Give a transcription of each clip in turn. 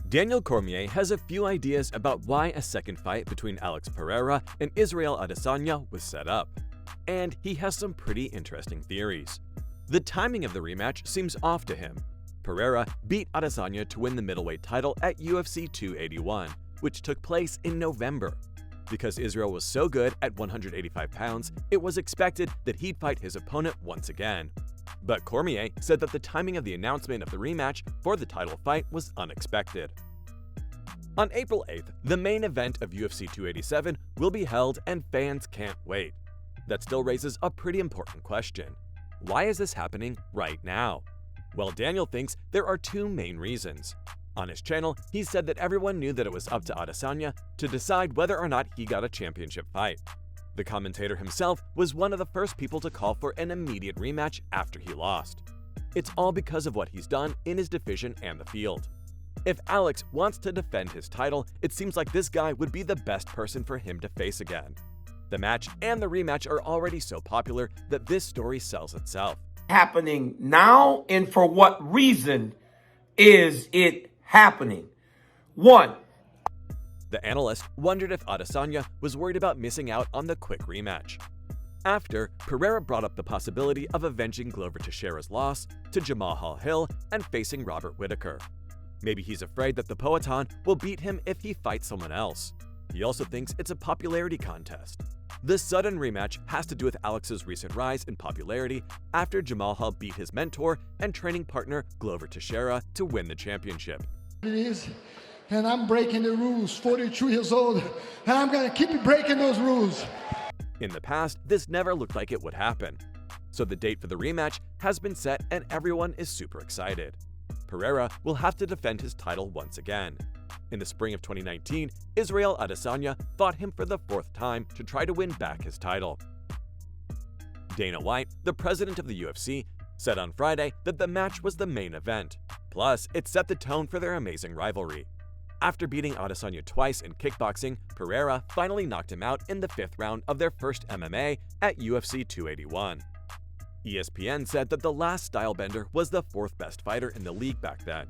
Daniel Cormier has a few ideas about why a second fight between Alex Pereira and Isreal Adesanya was set up. And he has some pretty interesting theories. The timing of the rematch seems off to him. Pereira beat Adesanya to win the middleweight title at UFC 281, which took place in November. Because Isreal was so good at 185 pounds, it was expected that he'd fight his opponent once again. But Cormier said that the timing of the announcement of the rematch for the title fight was unexpected. On April 8th, the main event of UFC 287 will be held and fans can't wait. That still raises a pretty important question. Why is this happening right now? Well, Daniel thinks there are two main reasons. On his channel, he said that everyone knew that it was up to Adesanya to decide whether or not he got a championship fight. The commentator himself was one of the first people to call for an immediate rematch after he lost. It's all because of what he's done in his division and the field. If Alex wants to defend his title, it seems like this guy would be the best person for him to face again. The match and the rematch are already so popular that this story sells itself. Happening now, and for what reason is it happening? One, the analyst wondered if Adesanya was worried about missing out on the quick rematch. After, Pereira brought up the possibility of avenging Glover Teixeira's loss to Jamal Hill and facing Robert Whittaker. Maybe he's afraid that the Poatan will beat him if he fights someone else. He also thinks it's a popularity contest. This sudden rematch has to do with Alex's recent rise in popularity after Jamal beat his mentor and training partner Glover Teixeira to win the championship. It is, and I'm breaking the rules, 42 years old, and I'm gonna keep breaking those rules. In the past, this never looked like it would happen. So the date for the rematch has been set and everyone is super excited. Pereira will have to defend his title once again. In the spring of 2019, Isreal Adesanya fought him for the fourth time to try to win back his title. Dana White, the president of the UFC, said on Friday that the match was the main event. Plus, it set the tone for their amazing rivalry. After beating Adesanya twice in kickboxing, Pereira finally knocked him out in the fifth round of their first MMA at UFC 281. ESPN said that the last stylebender was the fourth best fighter in the league back then.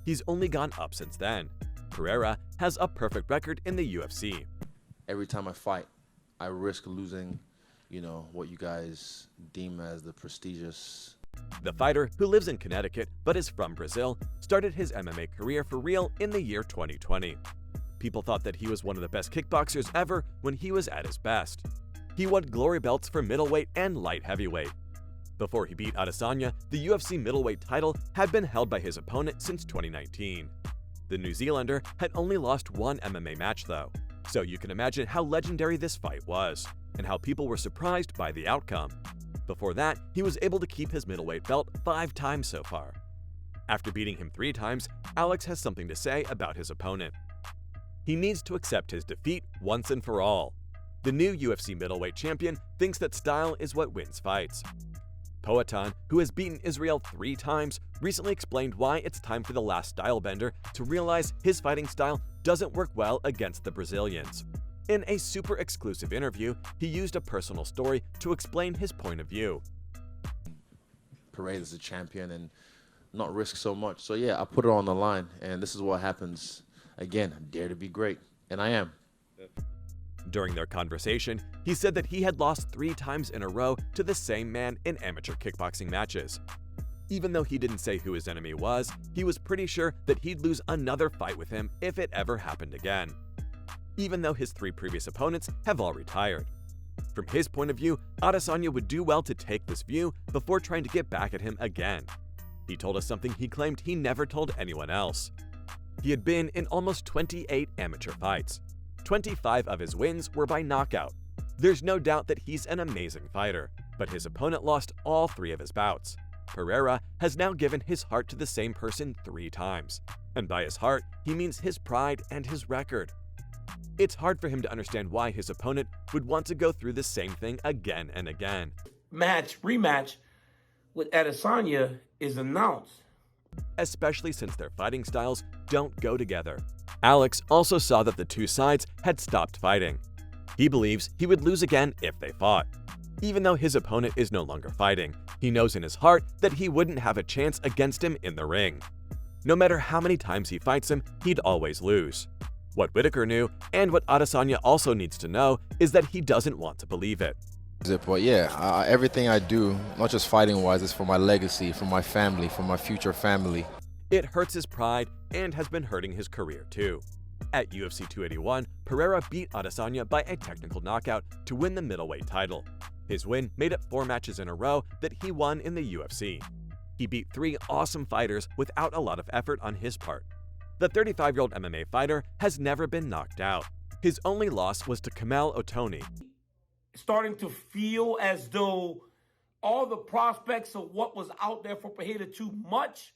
He's only gone up since then. Pereira has a perfect record in the UFC. Every time I fight, I risk losing, what you guys deem as the prestigious. The fighter, who lives in Connecticut but is from Brazil, started his MMA career for real in the year 2020. People thought that he was one of the best kickboxers ever when he was at his best. He won glory belts for middleweight and light heavyweight. Before he beat Adesanya, the UFC middleweight title had been held by his opponent since 2019. The New Zealander had only lost one MMA match though, so you can imagine how legendary this fight was, and how people were surprised by the outcome. Before that, he was able to keep his middleweight belt 5 times so far. After beating him 3 times, Alex has something to say about his opponent. He needs to accept his defeat once and for all. The new UFC middleweight champion thinks that style is what wins fights. Poatan, who has beaten Isreal 3 times, recently explained why it's time for the last stylebender to realize his fighting style doesn't work well against the Brazilians. In a super exclusive interview, he used a personal story to explain his point of view. Parade is a champion and not risk so much. So yeah, I put it on the line, and this is what happens. Again, I dare to be great, and I am. During their conversation, he said that he had lost 3 times in a row to the same man in amateur kickboxing matches. Even though he didn't say who his enemy was, he was pretty sure that he'd lose another fight with him if it ever happened again. Even though his 3 previous opponents have all retired. From his point of view, Adesanya would do well to take this view before trying to get back at him again. He told us something he claimed he never told anyone else. He had been in almost 28 amateur fights. 25 of his wins were by knockout. There's no doubt that he's an amazing fighter, but his opponent lost all 3 of his bouts. Pereira has now given his heart to the same person 3 times. And by his heart, he means his pride and his record. It's hard for him to understand why his opponent would want to go through the same thing again and again. Rematch with Adesanya is announced. Especially since their fighting styles don't go together. Alex also saw that the 2 sides had stopped fighting. He believes he would lose again if they fought. Even though his opponent is no longer fighting, he knows in his heart that he wouldn't have a chance against him in the ring. No matter how many times he fights him, he'd always lose. What Whitaker knew, and what Adesanya also needs to know, is that he doesn't want to believe it. But yeah, everything I do, not just fighting-wise, is for my legacy, for my family, for my future family. It hurts his pride and has been hurting his career too. At UFC 281, Pereira beat Adesanya by a technical knockout to win the middleweight title. His win made it 4 matches in a row that he won in the UFC. He beat 3 awesome fighters without a lot of effort on his part. The 35-year-old MMA fighter has never been knocked out. His only loss was to Kamel Otoni. Starting to feel as though all the prospects of what was out there for Pereira too much,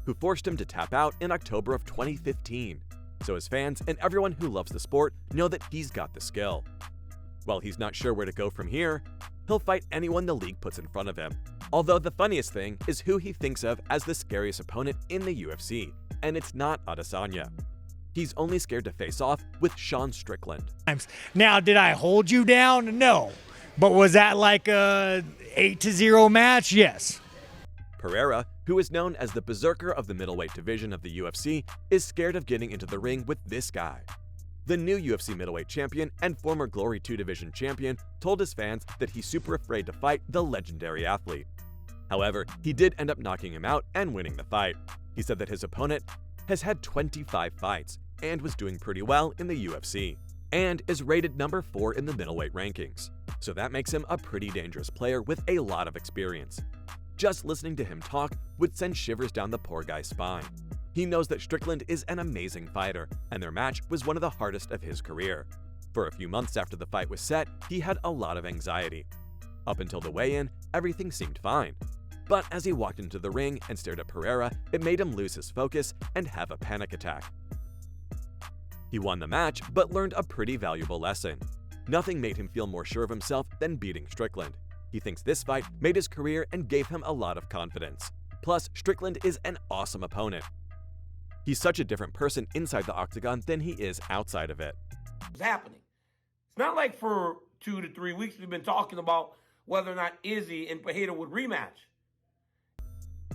who forced him to tap out in October of 2015. So his fans and everyone who loves the sport know that he's got the skill. While he's not sure where to go from here, he'll fight anyone the league puts in front of him. Although the funniest thing is who he thinks of as the scariest opponent in the UFC, and it's not Adesanya. He's only scared to face off with Sean Strickland. Now, did I hold you down? No. But was that like a 8-0 match? Yes. Pereira, who is known as the berserker of the middleweight division of the UFC, is scared of getting into the ring with this guy. The new UFC middleweight champion and former Glory 2 division champion told his fans that he's super afraid to fight the legendary athlete. However, he did end up knocking him out and winning the fight. He said that his opponent has had 25 fights and was doing pretty well in the UFC, and is rated number 4 in the middleweight rankings. So that makes him a pretty dangerous player with a lot of experience. Just listening to him talk would send shivers down the poor guy's spine. He knows that Strickland is an amazing fighter, and their match was one of the hardest of his career. For a few months after the fight was set, he had a lot of anxiety. Up until the weigh-in, everything seemed fine. But as he walked into the ring and stared at Pereira, it made him lose his focus and have a panic attack. He won the match, but learned a pretty valuable lesson. Nothing made him feel more sure of himself than beating Strickland. He thinks this fight made his career and gave him a lot of confidence. Plus, Strickland is an awesome opponent. He's such a different person inside the octagon than he is outside of it. it's happening. It's not like for 2 to 3 weeks we've been talking about whether or not Izzy and Pereira would rematch.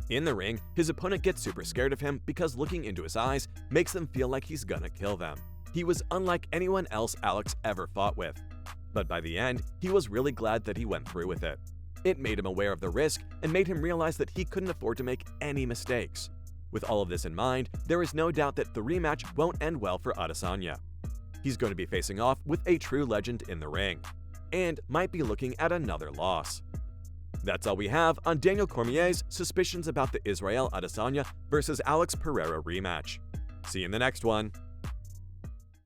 In the ring, his opponent gets super scared of him because looking into his eyes makes them feel like he's gonna kill them. He was unlike anyone else Alex ever fought with. But by the end, he was really glad that he went through with it. It made him aware of the risk and made him realize that he couldn't afford to make any mistakes. With all of this in mind, there is no doubt that the rematch won't end well for Adesanya. He's going to be facing off with a true legend in the ring, and might be looking at another loss. That's all we have on Daniel Cormier's suspicions about the Isreal Adesanya versus Alex Pereira rematch. See you in the next one.